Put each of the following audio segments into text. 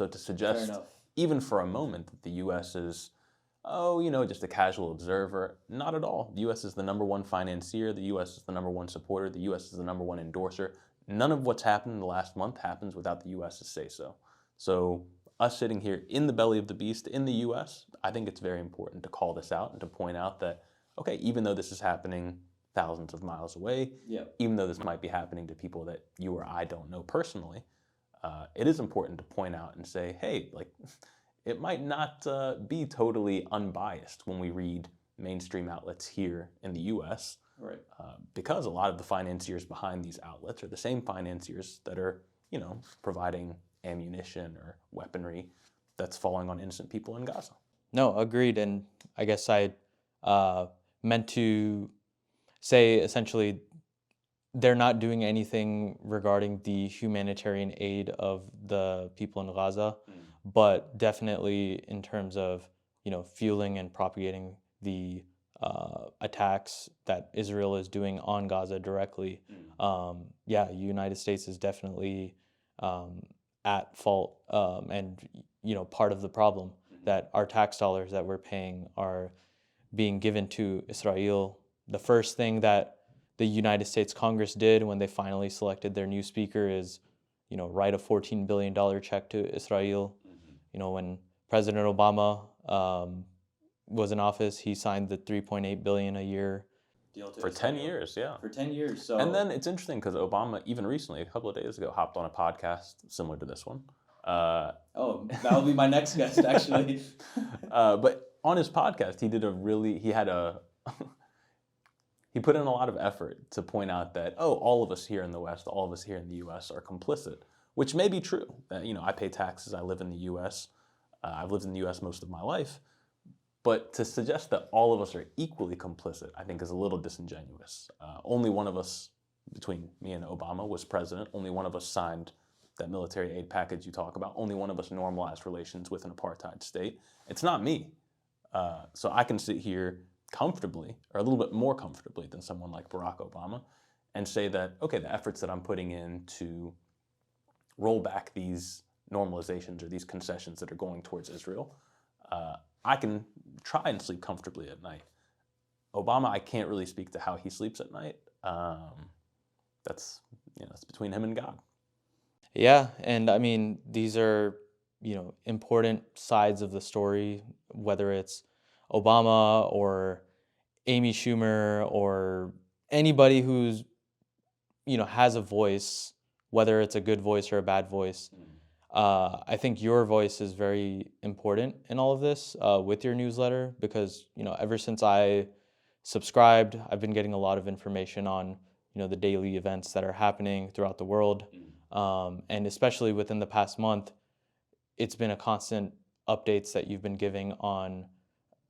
So to suggest, even for a moment, that the U.S. is, just a casual observer, not at all. The U.S. is the number one financier. The U.S. is the number one supporter. The U.S. is the number one endorser. None of what's happened in the last month happens without the U.S.'s say-so. So us sitting here in the belly of the beast in the U.S., I think it's very important to call this out and to point out that, okay, even though this is happening thousands of miles away, even though this might be happening to people that you or I don't know personally, it is important to point out and say, hey, it might not be totally unbiased when we read mainstream outlets here in the U.S., because a lot of the financiers behind these outlets are the same financiers that are, providing ammunition or weaponry that's falling on innocent people in Gaza. No, agreed. And I guess I meant to say essentially they're not doing anything regarding the humanitarian aid of the people in Gaza, but definitely in terms of, fueling and propagating the attacks that Israel is doing on Gaza directly. United States is definitely at fault, and part of the problem that our tax dollars that we're paying are being given to Israel. The first thing that the United States Congress did when they finally selected their new speaker is, write a $14 billion check to Israel. When President Obama was in office, he signed the $3.8 billion a year deal for 10 years, For 10 years. So, and then it's interesting because Obama, even recently, a couple of days ago, hopped on a podcast similar to this one. That'll be my next guest, actually. But on his podcast, he put in a lot of effort to point out that, all of us here in the West, all of us here in the U.S. are complicit, which may be true. That, I pay taxes, I live in the U.S., I've lived in the U.S. most of my life. But to suggest that all of us are equally complicit, I think is a little disingenuous. Only one of us, between me and Obama, was president. Only one of us signed that military aid package you talk about. Only one of us normalized relations with an apartheid state. It's not me. So I can sit here comfortably, or a little bit more comfortably than someone like Barack Obama, and say that, okay, the efforts that I'm putting in to roll back these normalizations or these concessions that are going towards Israel, I can try and sleep comfortably at night. Obama, I can't really speak to how he sleeps at night. That's between him and God. Yeah, and I mean, these are, important sides of the story, whether it's Obama or Amy Schumer or anybody who's, has a voice, whether it's a good voice or a bad voice. I think your voice is very important in all of this with your newsletter because, ever since I subscribed, I've been getting a lot of information on, the daily events that are happening throughout the world. And especially within the past month, it's been a constant updates that you've been giving on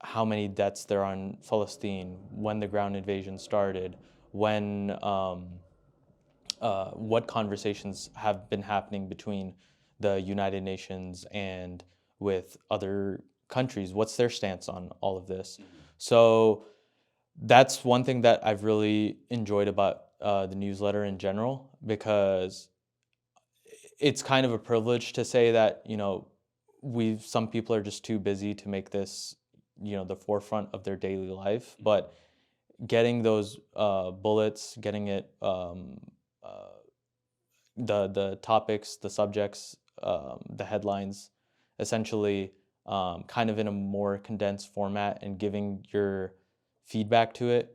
how many deaths there are on Palestine, when the ground invasion started, when what conversations have been happening between the United Nations and with other countries, what's their stance on all of this. So that's one thing that I've really enjoyed about the newsletter in general, because it's kind of a privilege to say that, some people are just too busy to make this, the forefront of their daily life, but getting those bullets, getting it, the topics, the subjects, the headlines, essentially kind of in a more condensed format and giving your feedback to it,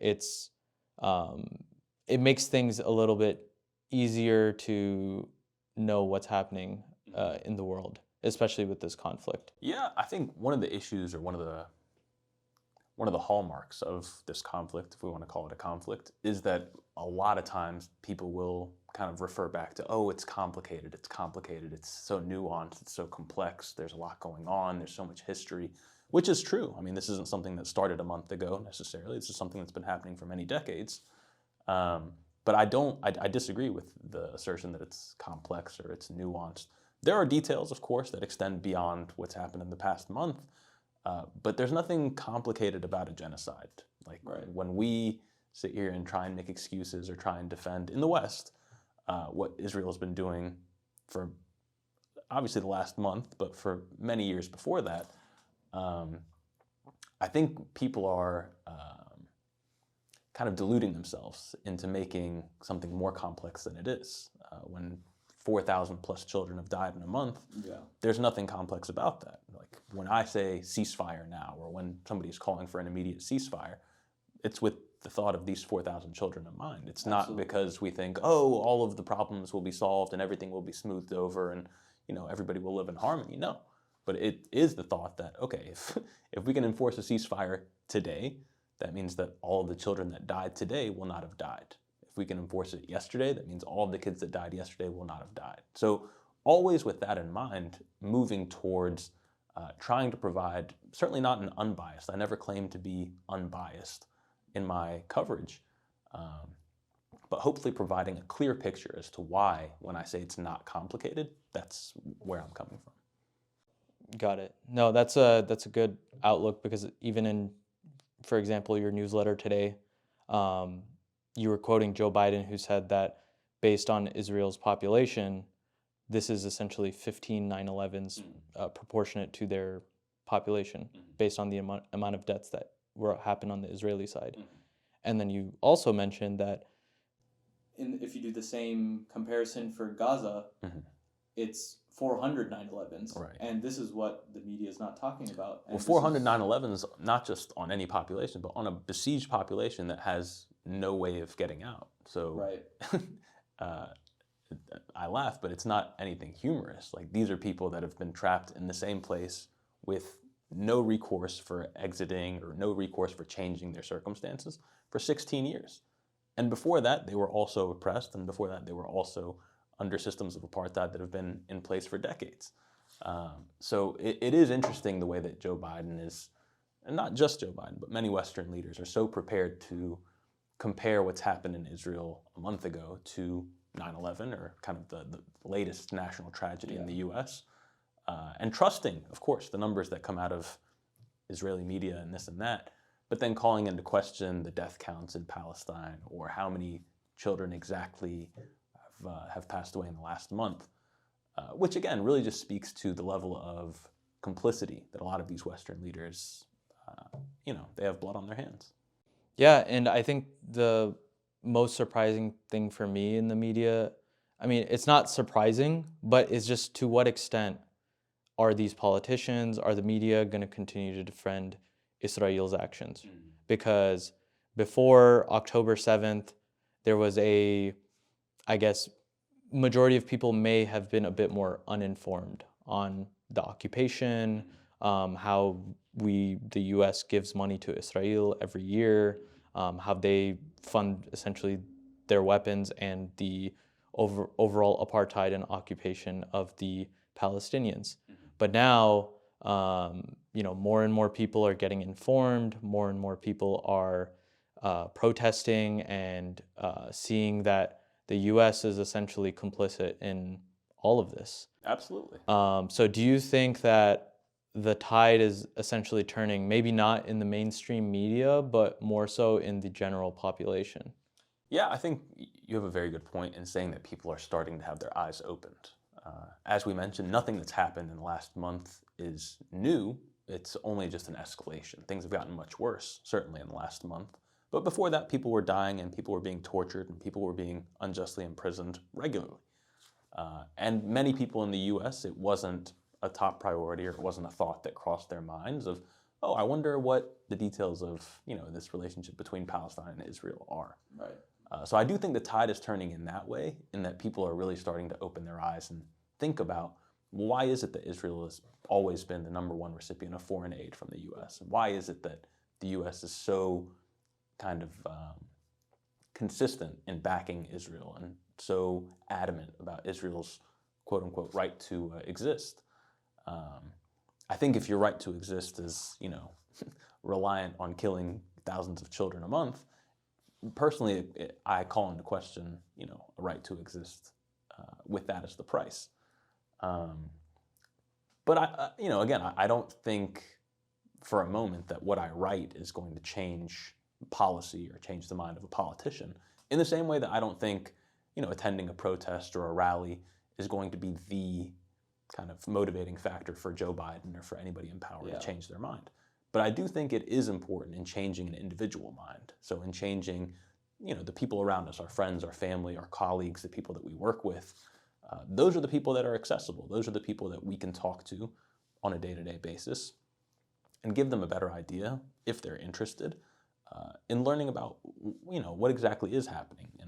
it makes things a little bit easier to know what's happening in the world, especially with this conflict. Yeah, I think one of the issues or one of the hallmarks of this conflict, if we want to call it a conflict, is that a lot of times people will kind of refer back to, it's complicated, it's so nuanced, it's so complex, there's a lot going on, there's so much history, which is true. I mean, this isn't something that started a month ago necessarily. This is something that's been happening for many decades. But I disagree with the assertion that it's complex or it's nuanced. There are details, of course, that extend beyond what's happened in the past month, but there's nothing complicated about a genocide. When we sit here and try and make excuses or try and defend in the West what Israel has been doing for obviously the last month, but for many years before that, I think people are kind of deluding themselves into making something more complex than it is. When 4,000 plus children have died in a month, there's nothing complex about that. Like when I say ceasefire now, or when somebody's calling for an immediate ceasefire, it's with the thought of these 4,000 children in mind. It's not because we think, oh, all of the problems will be solved and everything will be smoothed over and everybody will live in harmony. No, but it is the thought that, okay, if we can enforce a ceasefire today, that means that all of the children that died today will not have died. If we can enforce it yesterday, that means all of the kids that died yesterday will not have died. So always with that in mind, moving towards trying to provide, certainly not an unbiased, I never claim to be unbiased in my coverage, but hopefully providing a clear picture as to why, when I say it's not complicated, that's where I'm coming from. Got it. No, that's a good outlook, because even in, for example, your newsletter today, you were quoting Joe Biden, who said that based on Israel's population, this is essentially 15 9/11s proportionate to their population, based on the amount of deaths that happened on the Israeli side. And then you also mentioned that if you do the same comparison for Gaza, it's 400 9/11s. Right. And this is what the media is not talking about. And well, 400 9/11s, not just on any population, but on a besieged population that has no way of getting out. So right. I laugh, but it's not anything humorous. Like, these are people that have been trapped in the same place with no recourse for exiting or no recourse for changing their circumstances for 16 years. And before that, they were also oppressed, and before that, they were also under systems of apartheid that have been in place for decades. So it is interesting the way that Joe Biden is, and not just Joe Biden, but many Western leaders are so prepared to compare what's happened in Israel a month ago to 9/11, or kind of the latest national tragedy in the U.S., and trusting, of course, the numbers that come out of Israeli media and this and that, but then calling into question the death counts in Palestine, or how many children exactly have passed away in the last month, which again really just speaks to the level of complicity that a lot of these Western leaders, they have blood on their hands. Yeah, and I think the most surprising thing for me in the media, I mean, it's not surprising, but it's just to what extent are these politicians, are the media going to continue to defend Israel's actions? Because before October 7th, there was I guess, majority of people may have been a bit more uninformed on the occupation, how the U.S. gives money to Israel every year, how they fund essentially their weapons and the overall apartheid and occupation of the Palestinians. But now, more and more people are getting informed, more and more people are protesting and seeing that the U.S. is essentially complicit in all of this. Absolutely. So do you think that the tide is essentially turning, maybe not in the mainstream media, but more so in the general population? Yeah, I think you have a very good point in saying that people are starting to have their eyes opened. As we mentioned, nothing that's happened in the last month is new. It's only just an escalation. Things have gotten much worse, certainly in the last month. But before that, people were dying, and people were being tortured, and people were being unjustly imprisoned regularly. And many people in the U.S., it wasn't a top priority, or it wasn't a thought that crossed their minds of, oh, I wonder what the details of this relationship between Palestine and Israel are. Right. So I do think the tide is turning in that way, in that people are really starting to open their eyes and think about, why is it that Israel has always been the number one recipient of foreign aid from the U.S.? And why is it that the U.S. is so kind of consistent in backing Israel and so adamant about Israel's quote-unquote right to exist? I think if your right to exist is, reliant on killing thousands of children a month, personally, I call into question, a right to exist with that as the price. But I don't think for a moment that what I write is going to change policy or change the mind of a politician. In the same way that I don't think, attending a protest or a rally is going to be the kind of motivating factor for Joe Biden or for anybody in power Yeah. to change their mind. But I do think it is important in changing an individual mind. So in changing, the people around us, our friends, our family, our colleagues, the people that we work with, those are the people that are accessible. Those are the people that we can talk to on a day-to-day basis and give them a better idea, if they're interested, in learning about, what exactly is happening and